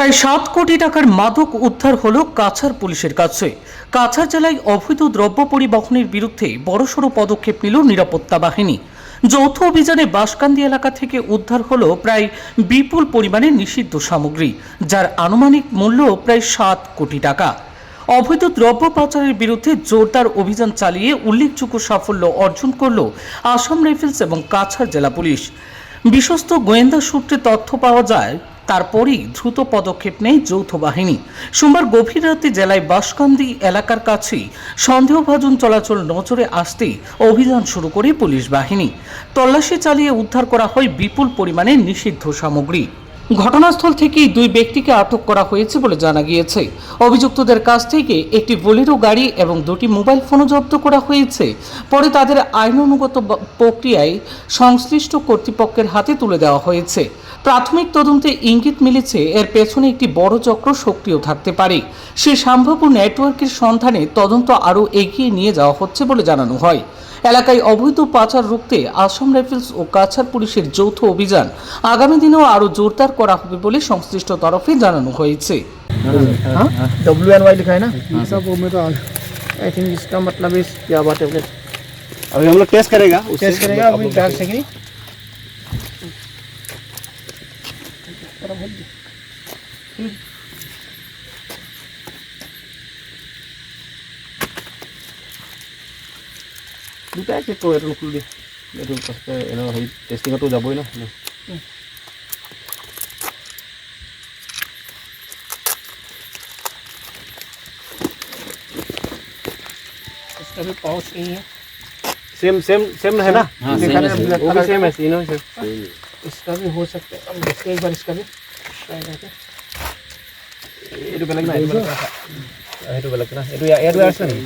প্রায় 7 কোটি টাকার মাদক উদ্ধার হলো কাছাড় পুলিশের কাছে। কাছাড় জেলায় অবৈধ দ্রব্য পরিবহনের বিরুদ্ধে বড়সড় পদক্ষেপ নিল নিরাপত্তা বাহিনী। যৌথ অভিযানে বাঁশকান্দি এলাকা থেকে উদ্ধার হলো প্রায় বিপুল পরিমাণে নিষিদ্ধ সামগ্রী, যার আনুমানিক মূল্য প্রায় 7 কোটি টাকা। অবৈধ দ্রব্য পাচারের বিরুদ্ধে জোরদার অভিযান চালিয়ে উল্লেখযোগ্য সাফল্য অর্জন করল আসাম রাইফেলস এবং কাছাড় জেলা পুলিশ। বিশ্বস্ত গোয়েন্দা সূত্রে তথ্য পাওয়া যায়, তারপরই দ্রুত পদক্ষেপ নেয় যৌথ বাহিনী। সোমবার গভীর রাতে জেলায় বাঁশকান্দি এলাকার কাছেই সন্দেহভাজন চলাচল নজরে আসতেই অভিযান শুরু করে পুলিশ বাহিনী। তল্লাশি চালিয়ে উদ্ধার করা হয় বিপুল পরিমাণে নিষিদ্ধ সামগ্রী। ঘটনাস্থল থেকেই 2 ব্যক্তিকে আটক করা হয়েছে বলে জানা গিয়েছে। অভিযুক্তদের কাছ থেকে একটি বোলেরো গাড়ি এবং 2টি মোবাইল ফোনও জব্দ করা হয়েছে। পরে তাদের আইনানুগত প্রক্রিয়ায় সংশ্লিষ্ট কর্তৃপক্ষের হাতে তুলে দেওয়া হয়েছে। প্রাথমিক তদন্তে ইঙ্গিত মিলেছে এর পেছনে একটি বড় চক্র সক্রিয় থাকতে পারে। সে সম্ভাব্য নেটওয়ার্কের সন্ধানে তদন্ত আরও এগিয়ে নিয়ে যাওয়া হচ্ছে বলে জানানো হয়। এলাকায় অবৈধ পাচার রুখতে আসাম রাইফেলস ও কাছাড় পুলিশের যৌথ অভিযান আগামী দিনেও আরও জোরদার করা হবে বলে সংশ্লিষ্ট তরফে জানানো হয়েছে। WNY लिखा है ना सब वो में तो आई थिंक इसका मतलब इस क्या बात है। अभी हम लोग टेस्ट करेगा अभी 4 सेकंड দুটাই চেক কৰোঁ, এইটো খুলি দিয়ে, এইটো ফাৰ্ষ্টে এনেও হেৰি টেষ্টিঙতো যাবই ন। इसका भी पाउच नहीं है, सेम सेम सेम है ना, दिखा रहे हैं ब्लैक वो भी कलर सेम है, तीनों सेम। इसका भी हो सकता है। अब देखते हैं एक बार इसका भी ट्राई करके। এইটো বেলেগ না, এইটো বেলেগ না, এইটো ইয়াৰ আছে নেকি?